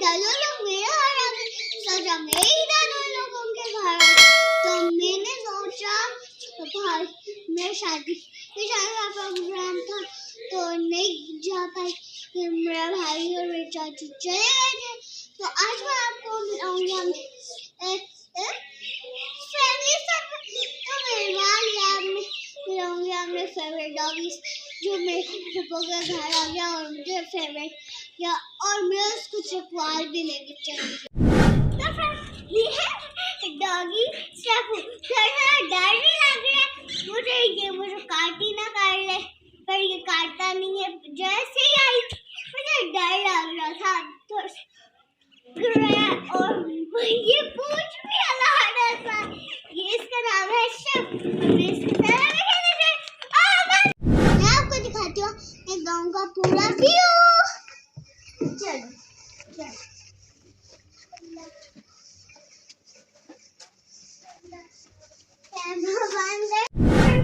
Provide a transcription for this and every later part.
दादू लोग मेरे घर आ गए, सोचा मैं ही दादू लोगों के घर आ गई। तो मैंने सोचा भाई मैं शादी का प्रोग्राम था तो नहीं जा पाई, मेरा भाई और मेरे चाचू चले गए थे। तो आज मैं आपको मिलाऊंगी अपने फेवरेट डॉगीज जो मेरे फूफो के घर आ गया और मुझे फेवरेट या और मैं उसको चकवाल भी लेके चली। तो फिर ये है डॉगी स्टेफो। थोड़ा डर नहीं लग रहा है मुझे काट ही ना काट ले, पर ये काटता नहीं है। जैसे ही आई मुझे डर लग रहा था तो और ये पूंछ भी अलग सा, ये इसका नाम है शेफ। मैं आपको दिखाती हूँ एक गांव का पूरा व्यू। चलो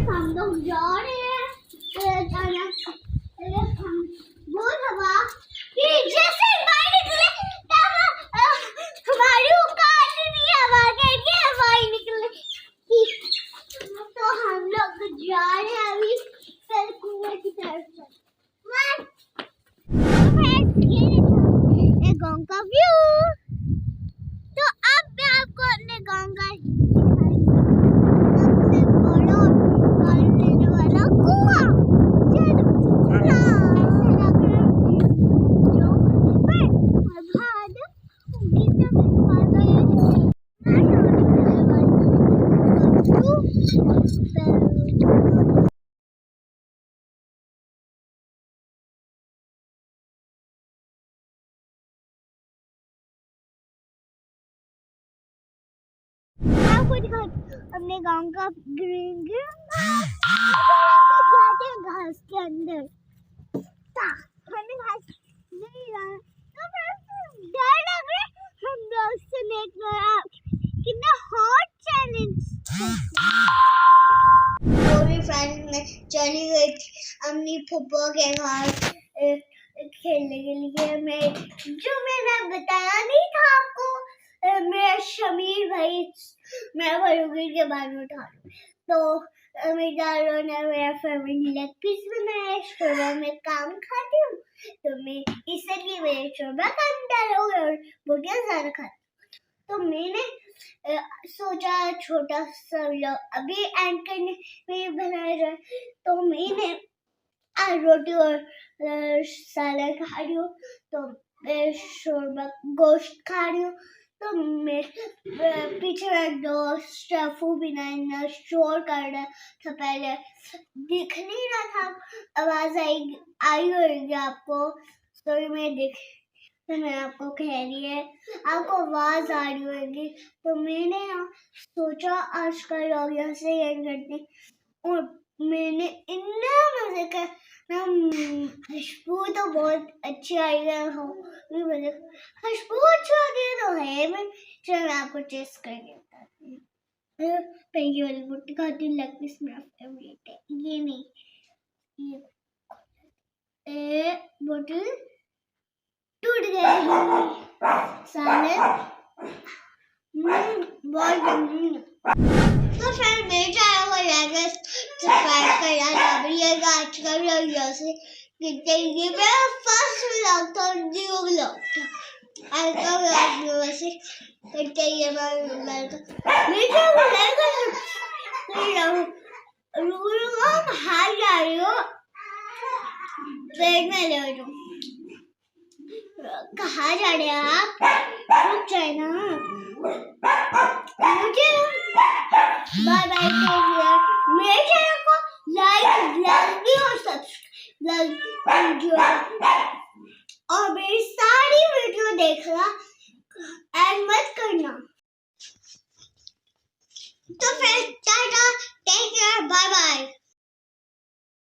हम लोग जा रहे हैं बहुत हवा जैसे हमारी औकात नहीं हवा करके हवाई निकले। तो हम लोग जा रहे हैं अभी फिर कुएं की तरफ। ये गांव का व्यू। तो अब मैं आपको अपने गांव का सबसे बड़ा पानी लेने वाला कुआं अपने गांव का ग्रीन जाते हैं घास के अंदर। हमें घास नहीं रहा तो डर लग रहा है। हम लोग से कितना हॉट चैलेंज। पूरी फ्रेंड में चली गई थी अपनी फुप्पो के घर खेलने के लिए। मैंने बताया नहीं था आपको, मेरा शमीर भाई मेरा भाई के बारे में उठा तो मेरे दादू ने मेरा फेवरेट लेग पीस बनाया। शोरबा में काम खाती हूँ तो मैं इसलिए मेरे शोरबा काम डालोगे और बोटियाँ ज़्यादा खाती। तो मैंने सोचा छोटा सा व्लॉग अभी एंड करने में बनाया जाए। तो मैंने रोटी और सलाद खा रही हूँ, तो मैं शोरबा गोश्त खा रही हूँ। तो मैं पीछे में दोस्त स्टेफो भी ना शोर कर रहा था, पहले दिख नहीं रहा था। आवाज आई होगी आपको स्टोरी में दिख, तो मैं आपको कह रही है आपको आवाज आ रही होगी। तो मैंने सोचा आज का व्लॉग यहाँ से एंड करते और मैंने इतना मजे का खुशबू तो बहुत अच्छी आई है। खुशबू अच्छी होती है तो है मैं आपको टेस्ट करके बताती हूँ। पहली वाली बोटी खाती हूँ, लेग पीस मेरा फेवरेट है। ये नहीं ये बोतल टूट गई साले बहुत। तो फिर मेरे चैनल को लाइक सब्सक्राइब करना भूलिएगा। आज का व्लॉग जैसे ये मेरा फर्स्ट व्लॉग था, न्यू व्लॉग था। आज का व्लॉग वैसे करते ही मेरे चैनल को लाइक हार जा रही हो पेट में ले जाओ। कहाँ जा रहे हैं आप? रुक जाए ना मुझे। Bye bye. मेरे चैनल को लाइक और सब्सक्राइब और मेरी सारी वीडियो देखना एंड मत करना। तो फिर tata, take care, bye bye.